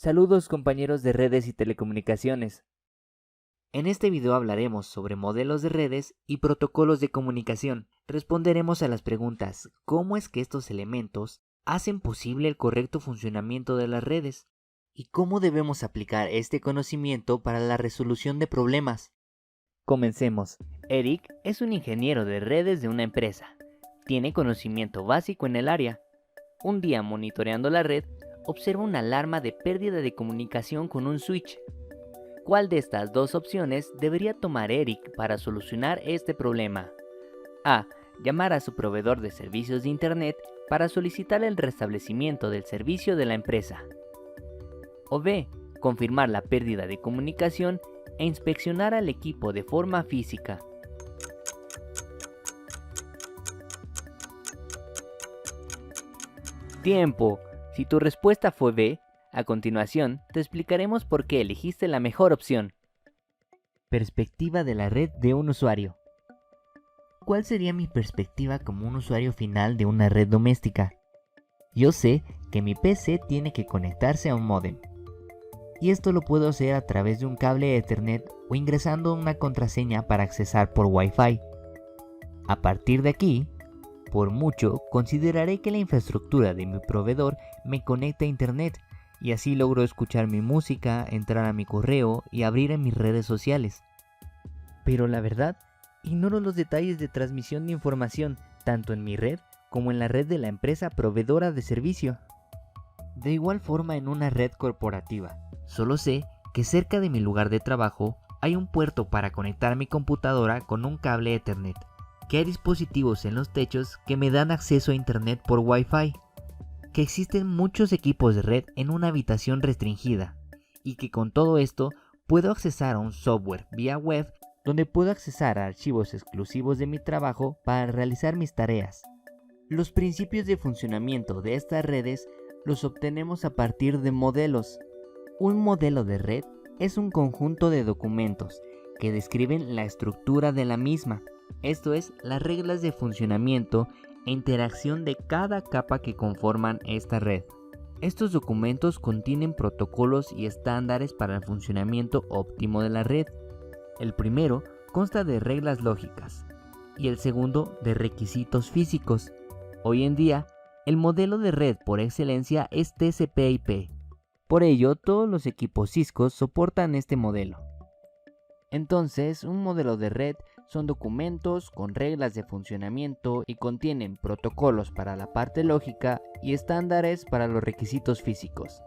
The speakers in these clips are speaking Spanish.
Saludos compañeros de redes y telecomunicaciones. En este video hablaremos sobre modelos de redes y protocolos de comunicación. Responderemos a las preguntas: ¿cómo es que estos elementos hacen posible el correcto funcionamiento de las redes? ¿Y cómo debemos aplicar este conocimiento para la resolución de problemas? Comencemos. Eric es un ingeniero de redes de una empresa. Tiene conocimiento básico en el área. Un día, monitoreando la red, observa una alarma de pérdida de comunicación con un switch. ¿Cuál de estas dos opciones debería tomar Eric para solucionar este problema? A. Llamar a su proveedor de servicios de Internet para solicitar el restablecimiento del servicio de la empresa. O B. Confirmar la pérdida de comunicación e inspeccionar al equipo de forma física. Tiempo. Si tu respuesta fue B, a continuación te explicaremos por qué elegiste la mejor opción. Perspectiva de la red de un usuario. ¿Cuál sería mi perspectiva como un usuario final de una red doméstica? Yo sé que mi PC tiene que conectarse a un módem. Y esto lo puedo hacer a través de un cable Ethernet o ingresando una contraseña para accesar por Wi-Fi. A partir de aquí, por mucho, consideraré que la infraestructura de mi proveedor me conecta a Internet y así logro escuchar mi música, entrar a mi correo y abrir en mis redes sociales. Pero la verdad, ignoro los detalles de transmisión de información tanto en mi red como en la red de la empresa proveedora de servicio. De igual forma en una red corporativa, solo sé que cerca de mi lugar de trabajo hay un puerto para conectar mi computadora con un cable Ethernet, que hay dispositivos en los techos que me dan acceso a Internet por Wi-Fi, que existen muchos equipos de red en una habitación restringida, y que con todo esto puedo accesar a un software vía web donde puedo accesar a archivos exclusivos de mi trabajo para realizar mis tareas. Los principios de funcionamiento de estas redes los obtenemos a partir de modelos. Un modelo de red es un conjunto de documentos que describen la estructura de la misma, esto es, las reglas de funcionamiento e interacción de cada capa que conforman esta red. Estos documentos contienen protocolos y estándares para el funcionamiento óptimo de la red. El primero consta de reglas lógicas y el segundo de requisitos físicos. Hoy en día, el modelo de red por excelencia es TCP/IP. Por ello, todos los equipos Cisco soportan este modelo. Entonces, un modelo de red son documentos con reglas de funcionamiento y contienen protocolos para la parte lógica y estándares para los requisitos físicos.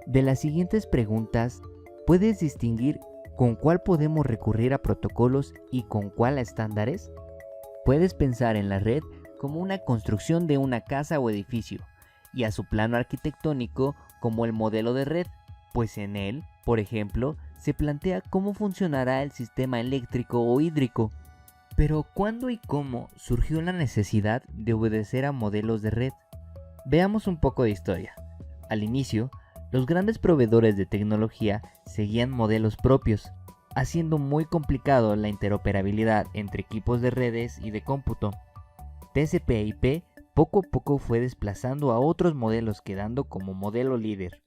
De las siguientes preguntas, ¿puedes distinguir con cuál podemos recurrir a protocolos y con cuál a estándares? Puedes pensar en la red como una construcción de una casa o edificio y a su plano arquitectónico como el modelo de red, pues en él, por ejemplo, se plantea cómo funcionará el sistema eléctrico o hídrico. Pero ¿cuándo y cómo surgió la necesidad de obedecer a modelos de red? Veamos un poco de historia. Al inicio, los grandes proveedores de tecnología seguían modelos propios, haciendo muy complicado la interoperabilidad entre equipos de redes y de cómputo. TCP/IP poco a poco fue desplazando a otros modelos, quedando como modelo líder.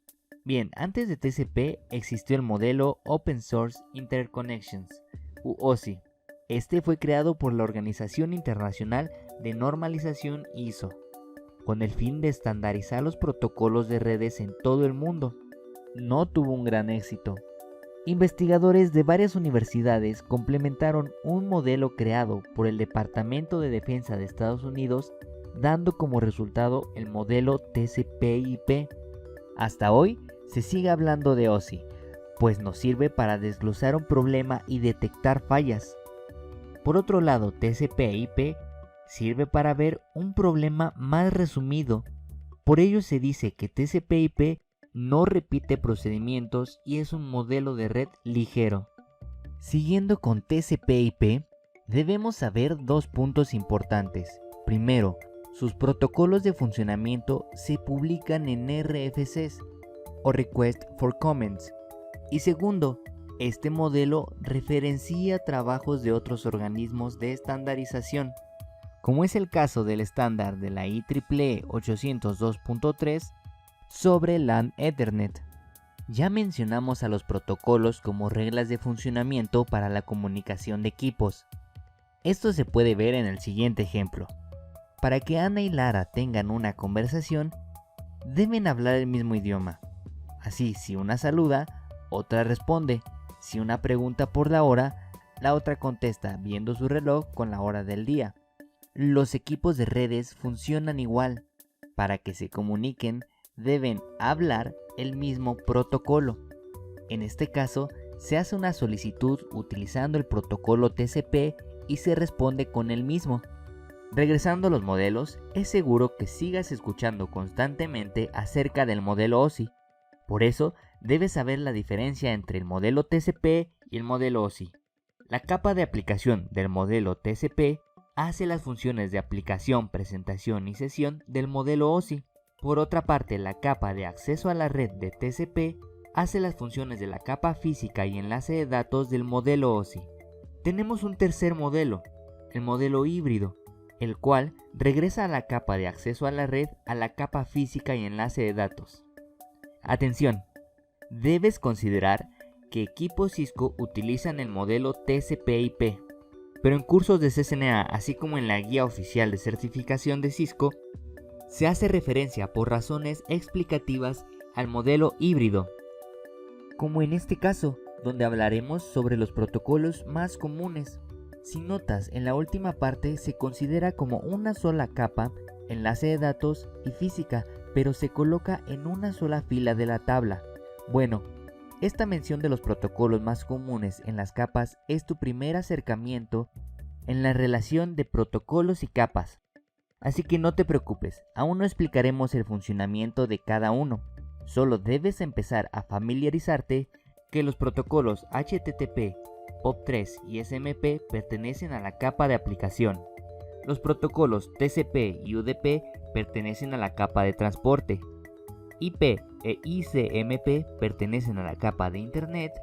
Bien, antes de TCP existió el modelo Open Source Interconnections, u OSI. Este fue creado por la Organización Internacional de Normalización ISO, con el fin de estandarizar los protocolos de redes en todo el mundo. No tuvo un gran éxito. Investigadores de varias universidades complementaron un modelo creado por el Departamento de Defensa de Estados Unidos, dando como resultado el modelo TCP/IP. Hasta hoy se sigue hablando de OSI, pues nos sirve para desglosar un problema y detectar fallas. Por otro lado, TCP/IP sirve para ver un problema más resumido. Por ello se dice que TCP/IP no repite procedimientos y es un modelo de red ligero. Siguiendo con TCP/IP, debemos saber dos puntos importantes. Primero, sus protocolos de funcionamiento se publican en RFCs o Request for Comments. Y segundo, este modelo referencia trabajos de otros organismos de estandarización, como es el caso del estándar de la IEEE 802.3 sobre LAN Ethernet. Ya mencionamos a los protocolos como reglas de funcionamiento para la comunicación de equipos. Esto se puede ver en el siguiente ejemplo. Para que Ana y Lara tengan una conversación, deben hablar el mismo idioma. Así, si una saluda, otra responde. Si una pregunta por la hora, la otra contesta viendo su reloj con la hora del día. Los equipos de redes funcionan igual. Para que se comuniquen, deben hablar el mismo protocolo. En este caso, se hace una solicitud utilizando el protocolo TCP y se responde con el mismo. Regresando a los modelos, es seguro que sigas escuchando constantemente acerca del modelo OSI. Por eso, debes saber la diferencia entre el modelo TCP y el modelo OSI. La capa de aplicación del modelo TCP hace las funciones de aplicación, presentación y sesión del modelo OSI. Por otra parte, la capa de acceso a la red de TCP hace las funciones de la capa física y enlace de datos del modelo OSI. Tenemos un tercer modelo, el modelo híbrido, el cual regresa a la capa de acceso a la red a la capa física y enlace de datos. Atención, debes considerar que equipos Cisco utilizan el modelo TCP/IP, pero en cursos de CCNA, así como en la guía oficial de certificación de Cisco, se hace referencia por razones explicativas al modelo híbrido, como en este caso, donde hablaremos sobre los protocolos más comunes. Si notas, en la última parte se considera como una sola capa, enlace de datos y física, pero se coloca en una sola fila de la tabla. Bueno, esta mención de los protocolos más comunes en las capas es tu primer acercamiento en la relación de protocolos y capas. Así que no te preocupes, aún no explicaremos el funcionamiento de cada uno. Solo debes empezar a familiarizarte que los protocolos HTTP, POP3 y SMP pertenecen a la capa de aplicación. Los protocolos TCP y UDP pertenecen a la capa de transporte. IP e ICMP pertenecen a la capa de Internet.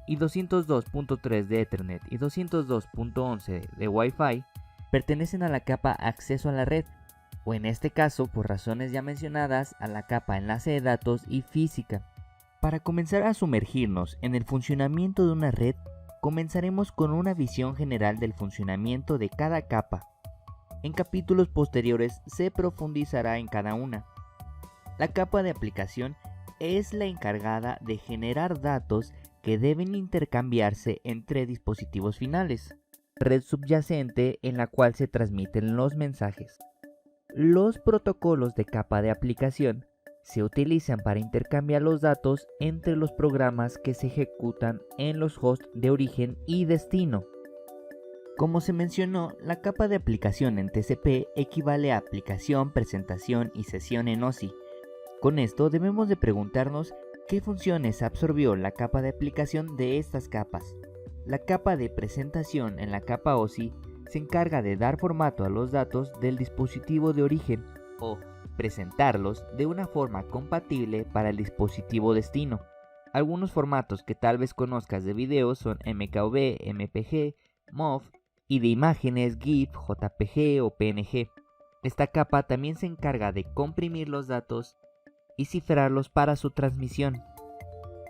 Y 202.3 de Ethernet y 202.11 de Wi-Fi pertenecen a la capa acceso a la red, o en este caso, por razones ya mencionadas, a la capa enlace de datos y física. Para comenzar a sumergirnos en el funcionamiento de una red, comenzaremos con una visión general del funcionamiento de cada capa. En capítulos posteriores se profundizará en cada una. La capa de aplicación es la encargada de generar datos que deben intercambiarse entre dispositivos finales, red subyacente en la cual se transmiten los mensajes. Los protocolos de capa de aplicación se utilizan para intercambiar los datos entre los programas que se ejecutan en los hosts de origen y destino. Como se mencionó, la capa de aplicación en TCP equivale a aplicación, presentación y sesión en OSI. Con esto debemos de preguntarnos qué funciones absorbió la capa de aplicación de estas capas. La capa de presentación en la capa OSI se encarga de dar formato a los datos del dispositivo de origen o presentarlos de una forma compatible para el dispositivo destino. Algunos formatos que tal vez conozcas de videos son MKV, MPG, MOV y de imágenes GIF, JPG o PNG. Esta capa también se encarga de comprimir los datos y cifrarlos para su transmisión.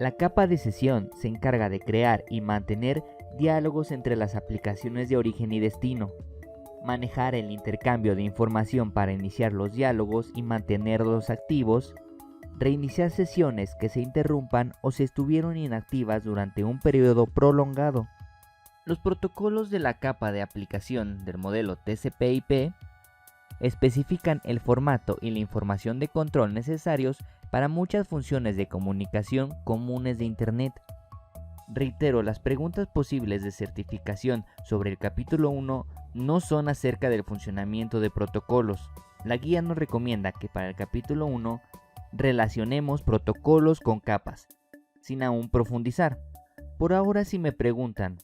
La capa de sesión se encarga de crear y mantener diálogos entre las aplicaciones de origen y destino, manejar el intercambio de información para iniciar los diálogos y mantenerlos activos, reiniciar sesiones que se interrumpan o se estuvieron inactivas durante un periodo prolongado. Los protocolos de la capa de aplicación del modelo TCP/IP especifican el formato y la información de control necesarios para muchas funciones de comunicación comunes de Internet. Reitero, las preguntas posibles de certificación sobre el capítulo 1 no son acerca del funcionamiento de protocolos. La guía nos recomienda que para el capítulo 1 relacionemos protocolos con capas, sin aún profundizar. Por ahora, si me preguntan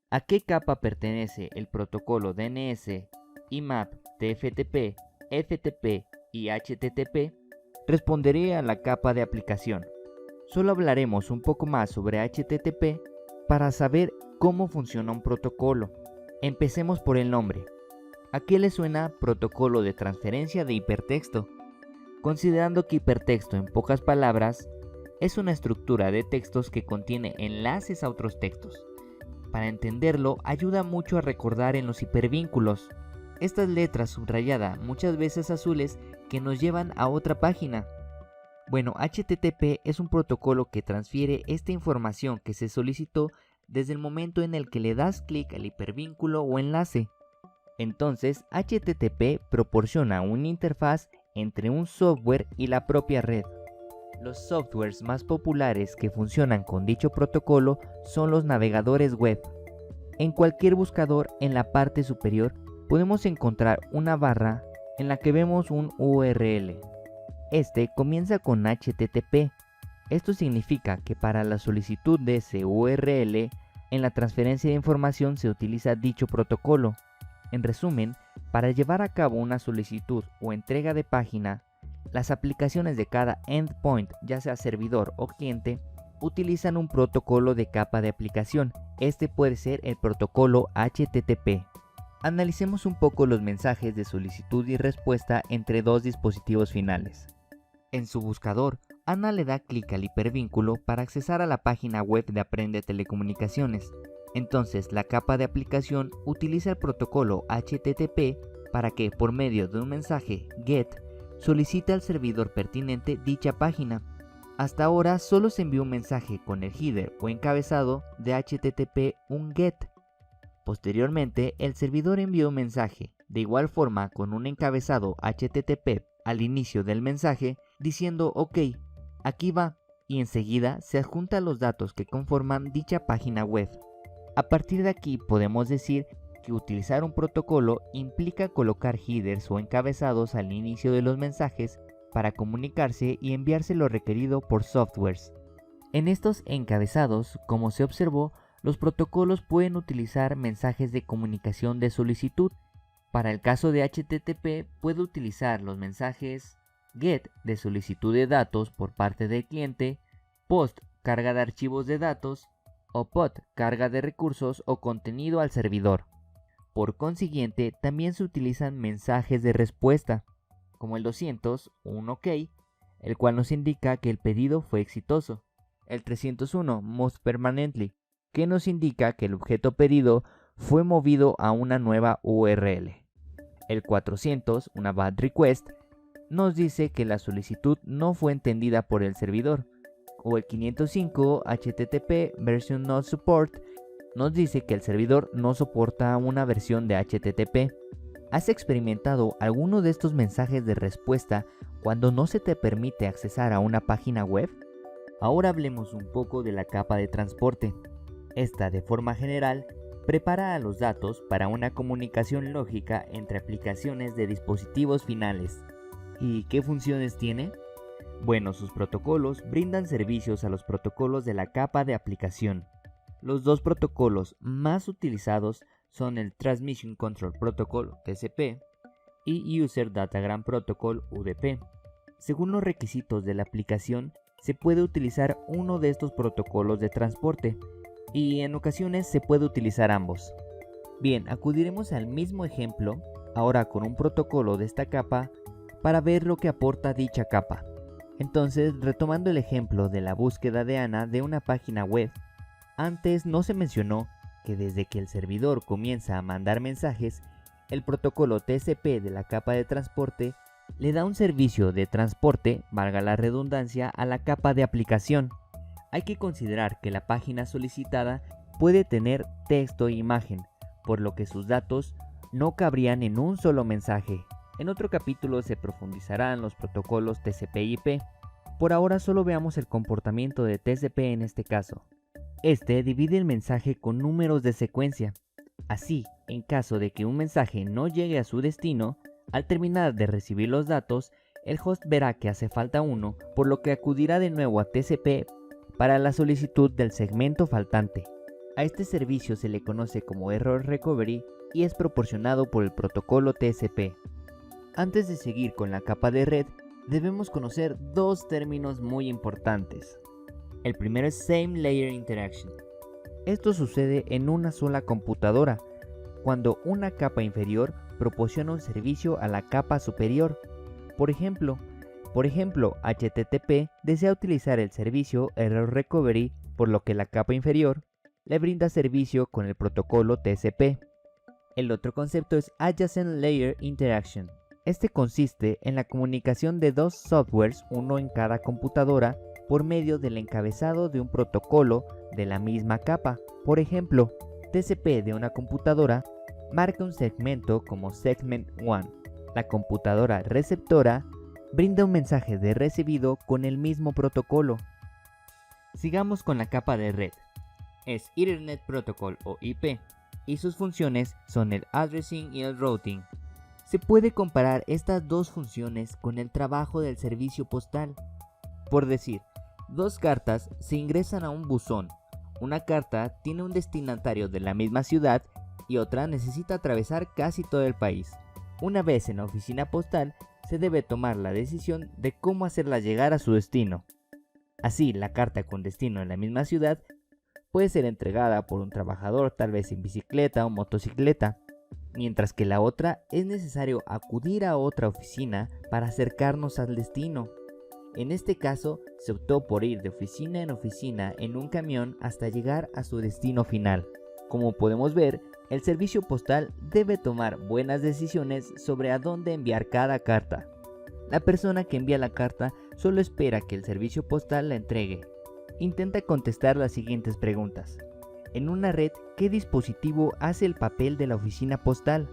¿a qué capa pertenece el protocolo DNS, IMAP, TFTP, FTP y HTTP? Responderé a la capa de aplicación. Solo hablaremos un poco más sobre HTTP para saber cómo funciona un protocolo. Empecemos por el nombre. ¿A qué le suena protocolo de transferencia de hipertexto? Considerando que hipertexto, en pocas palabras, Es una estructura de textos que contiene enlaces a otros textos. Para entenderlo, ayuda mucho a recordar en los hipervínculos. Estas letras subrayadas, muchas veces azules, que nos llevan a otra página. Bueno, HTTP es un protocolo que transfiere esta información que se solicitó desde el momento en el que le das clic al hipervínculo o enlace. Entonces, HTTP proporciona una interfaz entre un software y la propia red. Los softwares más populares que funcionan con dicho protocolo son los navegadores web. En cualquier buscador, en la parte superior, podemos encontrar una barra en la que vemos un URL. Este comienza con HTTP. Esto significa que para la solicitud de ese URL, en la transferencia de información se utiliza dicho protocolo. En resumen, para llevar a cabo una solicitud o entrega de página, las aplicaciones de cada endpoint, ya sea servidor o cliente, utilizan un protocolo de capa de aplicación. Este puede ser el protocolo HTTP. Analicemos un poco los mensajes de solicitud y respuesta entre dos dispositivos finales. En su buscador, Ana le da clic al hipervínculo para accesar a la página web de Aprende Telecomunicaciones. Entonces, la capa de aplicación utiliza el protocolo HTTP para que, por medio de un mensaje GET, solicite al servidor pertinente dicha página. Hasta ahora solo se envió un mensaje con el header o encabezado de HTTP, un GET. Posteriormente, el servidor envió un mensaje, de igual forma con un encabezado HTTP al inicio del mensaje, diciendo OK, aquí va, y enseguida se adjuntan los datos que conforman dicha página web. A partir de aquí podemos decir que utilizar un protocolo implica colocar headers o encabezados al inicio de los mensajes para comunicarse y enviarse lo requerido por softwares. En estos encabezados, como se observó, los protocolos pueden utilizar mensajes de comunicación de solicitud. Para el caso de HTTP, puede utilizar los mensajes GET de solicitud de datos por parte del cliente, POST carga de archivos de datos o POT carga de recursos o contenido al servidor. Por consiguiente, también se utilizan mensajes de respuesta, como el 200, un OK, el cual nos indica que el pedido fue exitoso. El 301, Most Permanently, que nos indica que el objeto pedido fue movido a una nueva URL. El 400, una Bad Request, nos dice que la solicitud no fue entendida por el servidor. O el 505, HTTP Version Not Support, nos dice que el servidor no soporta una versión de HTTP. ¿Has experimentado alguno de estos mensajes de respuesta cuando no se te permite accesar a una página web? Ahora hablemos un poco de la capa de transporte. Esta, de forma general, prepara a los datos para una comunicación lógica entre aplicaciones de dispositivos finales. ¿Y qué funciones tiene? Bueno, sus protocolos brindan servicios a los protocolos de la capa de aplicación. Los dos protocolos más utilizados son el Transmission Control Protocol, TCP, y User Datagram Protocol, UDP. Según los requisitos de la aplicación, se puede utilizar uno de estos protocolos de transporte, y en ocasiones se puede utilizar ambos. Bien, acudiremos al mismo ejemplo, ahora con un protocolo de esta capa, para ver lo que aporta dicha capa. Entonces, retomando el ejemplo de la búsqueda de Ana de una página web, antes no se mencionó que desde que el servidor comienza a mandar mensajes, el protocolo TCP de la capa de transporte le da un servicio de transporte, valga la redundancia, a la capa de aplicación. Hay que considerar que la página solicitada puede tener texto e imagen, por lo que sus datos no cabrían en un solo mensaje. En otro capítulo se profundizarán los protocolos TCP/IP. Por ahora solo veamos el comportamiento de TCP en este caso. Este divide el mensaje con números de secuencia. Así, en caso de que un mensaje no llegue a su destino, al terminar de recibir los datos, el host verá que hace falta uno, por lo que acudirá de nuevo a TCP para la solicitud del segmento faltante. A este servicio se le conoce como Error Recovery y es proporcionado por el protocolo TCP. Antes de seguir con la capa de red, debemos conocer dos términos muy importantes. El primero es Same Layer Interaction. Esto sucede en una sola computadora, cuando una capa inferior proporciona un servicio a la capa superior. Por ejemplo, Por ejemplo, HTTP desea utilizar el servicio Error Recovery, por lo que la capa inferior le brinda servicio con el protocolo TCP. El otro concepto es Adjacent Layer Interaction. Este consiste en la comunicación de dos softwares, uno en cada computadora, por medio del encabezado de un protocolo de la misma capa. Por ejemplo, TCP de una computadora marca un segmento como Segment 1. La computadora receptora brinda un mensaje de recibido con el mismo protocolo. Sigamos con la capa de red. Es Ethernet Protocol o IP, y sus funciones son el addressing y el routing. Se puede comparar estas dos funciones con el trabajo del servicio postal. Por decir, dos cartas se ingresan a un buzón. Una carta tiene un destinatario de la misma ciudad y otra necesita atravesar casi todo el país. Una vez en la oficina postal, se debe tomar la decisión de cómo hacerla llegar a su destino. Así, la carta con destino en la misma ciudad puede ser entregada por un trabajador, tal vez en bicicleta o motocicleta, mientras que la otra es necesario acudir a otra oficina para acercarnos al destino. En este caso, se optó por ir de oficina en un camión hasta llegar a su destino final. Como podemos ver, el servicio postal debe tomar buenas decisiones sobre a dónde enviar cada carta. La persona que envía la carta solo espera que el servicio postal la entregue. Intenta contestar las siguientes preguntas. En una red, ¿qué dispositivo hace el papel de la oficina postal?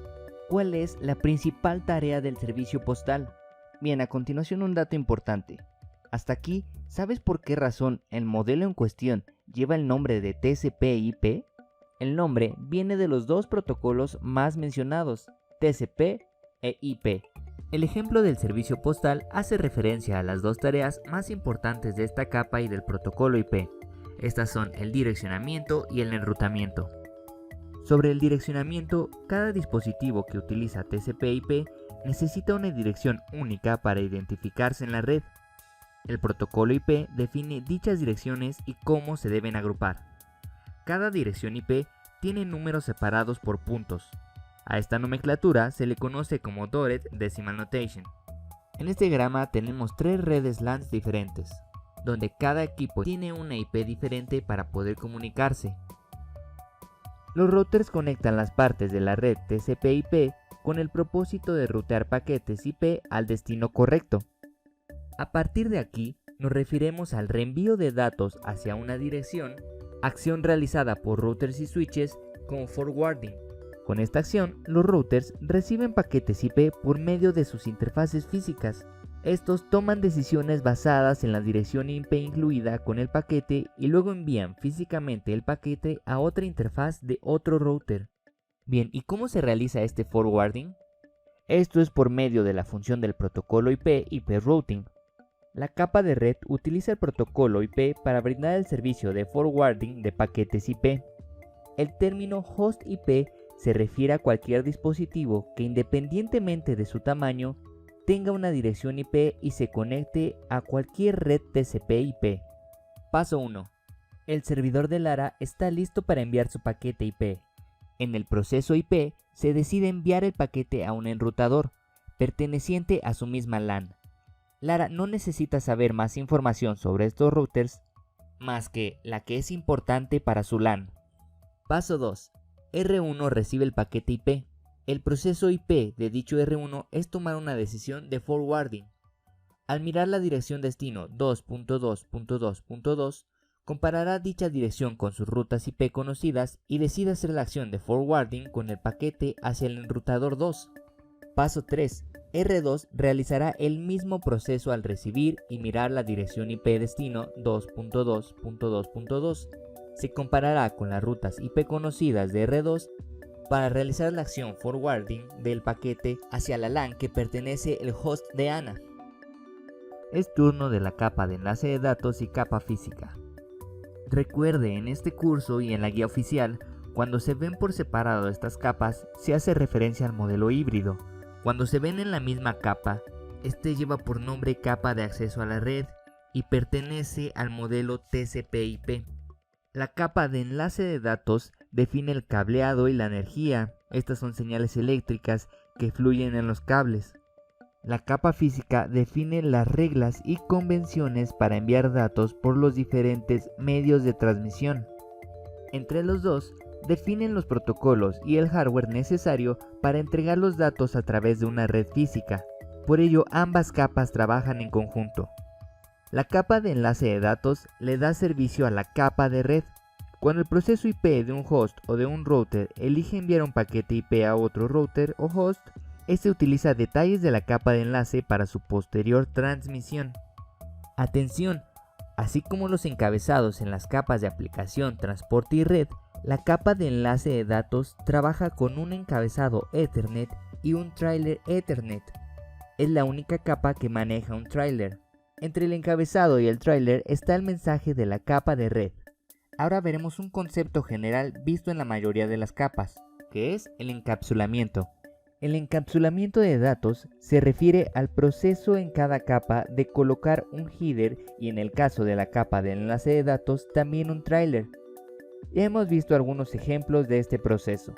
¿Cuál es la principal tarea del servicio postal? Bien, a continuación un dato importante. Hasta aquí, ¿sabes por qué razón el modelo en cuestión lleva el nombre de TCP/IP? El nombre viene de los dos protocolos más mencionados, TCP e IP. El ejemplo del servicio postal hace referencia a las dos tareas más importantes de esta capa y del protocolo IP. Estas son el direccionamiento y el enrutamiento. Sobre el direccionamiento, cada dispositivo que utiliza TCP/IP necesita una dirección única para identificarse en la red. El protocolo IP define dichas direcciones y cómo se deben agrupar. Cada dirección IP tiene números separados por puntos. A esta nomenclatura se le conoce como Dotted Decimal Notation. En este diagrama tenemos tres redes LAN diferentes, donde cada equipo tiene una IP diferente para poder comunicarse. Los routers conectan las partes de la red TCP/IP con el propósito de rutear paquetes IP al destino correcto. A partir de aquí, nos referimos al reenvío de datos hacia una dirección, acción realizada por routers y switches como forwarding. Con esta acción, los routers reciben paquetes IP por medio de sus interfaces físicas. Estos toman decisiones basadas en la dirección IP incluida con el paquete y luego envían físicamente el paquete a otra interfaz de otro router. Bien, ¿y cómo se realiza este forwarding? Esto es por medio de la función del protocolo IP Routing. La capa de red utiliza el protocolo IP para brindar el servicio de forwarding de paquetes IP. El término host IP se refiere a cualquier dispositivo que, independientemente de su tamaño, tenga una dirección IP y se conecte a cualquier red TCP/IP. Paso 1. El servidor de Lara está listo para enviar su paquete IP. En el proceso IP se decide enviar el paquete a un enrutador, perteneciente a su misma LAN. Lara no necesita saber más información sobre estos routers, más que la que es importante para su LAN. Paso 2. R1 recibe el paquete IP. El proceso IP de dicho R1 es tomar una decisión de forwarding. Al mirar la dirección destino 2.2.2.2, comparará dicha dirección con sus rutas IP conocidas y decide hacer la acción de forwarding con el paquete hacia el enrutador 2. Paso 3. R2 realizará el mismo proceso al recibir y mirar la dirección IP destino 2.2.2.2. Se comparará con las rutas IP conocidas de R2 para realizar la acción forwarding del paquete hacia la LAN que pertenece el host de ANA. Es turno de la capa de enlace de datos y capa física. Recuerde, en este curso y en la guía oficial, cuando se ven por separado estas capas, se hace referencia al modelo híbrido. Cuando se ven en la misma capa, este lleva por nombre capa de acceso a la red y pertenece al modelo TCP/IP. La capa de enlace de datos define el cableado y la energía. Estas son señales eléctricas que fluyen en los cables. La capa física define las reglas y convenciones para enviar datos por los diferentes medios de transmisión. Entre los dos, definen los protocolos y el hardware necesario para entregar los datos a través de una red física. Por ello, ambas capas trabajan en conjunto. La capa de enlace de datos le da servicio a la capa de red. Cuando el proceso IP de un host o de un router elige enviar un paquete IP a otro router o host, este utiliza detalles de la capa de enlace para su posterior transmisión. Atención, así como los encabezados en las capas de aplicación, transporte y red, la capa de enlace de datos trabaja con un encabezado Ethernet y un trailer Ethernet. Es la única capa que maneja un trailer. Entre el encabezado y el trailer está el mensaje de la capa de red. Ahora veremos un concepto general visto en la mayoría de las capas, que es el encapsulamiento. El encapsulamiento de datos se refiere al proceso en cada capa de colocar un header y en el caso de la capa de enlace de datos también un trailer. Ya hemos visto algunos ejemplos de este proceso.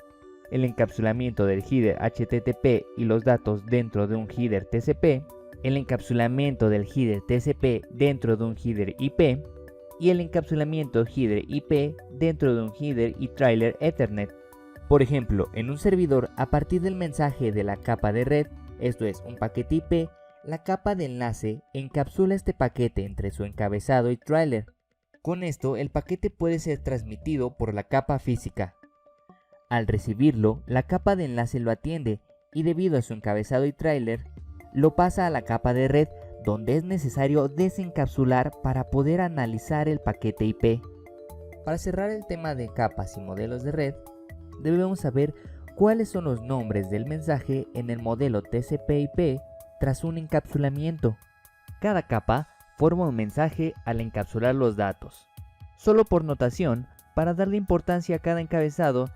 El encapsulamiento del header HTTP y los datos dentro de un header TCP, el encapsulamiento del header TCP dentro de un header IP y el encapsulamiento header IP dentro de un header y trailer Ethernet. Por ejemplo, en un servidor, a partir del mensaje de la capa de red, esto es un paquete IP, la capa de enlace encapsula este paquete entre su encabezado y trailer. Con esto, el paquete puede ser transmitido por la capa física. Al recibirlo, la capa de enlace lo atiende y debido a su encabezado y trailer, lo pasa a la capa de red, donde es necesario desencapsular para poder analizar el paquete IP. Para cerrar el tema de capas y modelos de red, debemos saber cuáles son los nombres del mensaje en el modelo TCP/IP tras un encapsulamiento. Cada capa forma un mensaje al encapsular los datos. Solo por notación, para darle importancia a cada encabezado,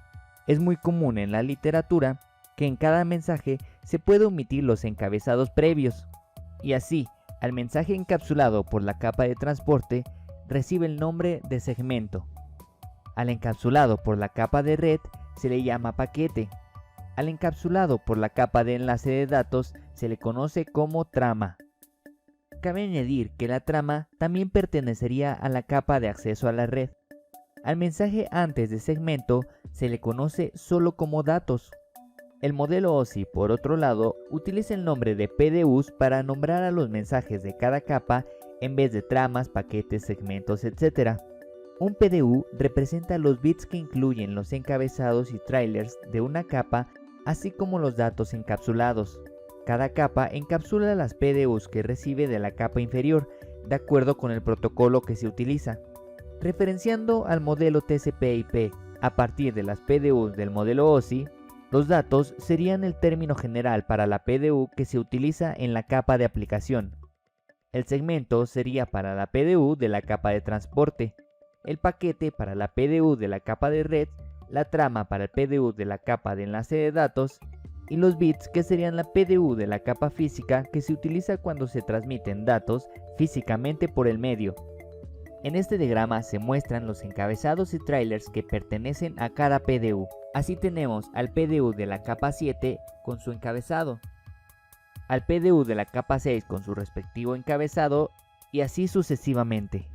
es muy común en la literatura que en cada mensaje se puede omitir los encabezados previos, y así, al mensaje encapsulado por la capa de transporte recibe el nombre de segmento. Al encapsulado por la capa de red se le llama paquete. Al encapsulado por la capa de enlace de datos se le conoce como trama. Cabe añadir que la trama también pertenecería a la capa de acceso a la red. Al mensaje antes de segmento se le conoce solo como datos. El modelo OSI, por otro lado, utiliza el nombre de PDUs para nombrar a los mensajes de cada capa en vez de tramas, paquetes, segmentos, etc. Un PDU representa los bits que incluyen los encabezados y trailers de una capa, así como los datos encapsulados. Cada capa encapsula las PDUs que recibe de la capa inferior, de acuerdo con el protocolo que se utiliza. Referenciando al modelo TCP/IP a partir de las PDUs del modelo OSI, los datos serían el término general para la PDU que se utiliza en la capa de aplicación. El segmento sería para la PDU de la capa de transporte, el paquete para la PDU de la capa de red, la trama para el PDU de la capa de enlace de datos y los bits que serían la PDU de la capa física que se utiliza cuando se transmiten datos físicamente por el medio. En este diagrama se muestran los encabezados y trailers que pertenecen a cada PDU. Así tenemos al PDU de la capa 7 con su encabezado, al PDU de la capa 6 con su respectivo encabezado y así sucesivamente.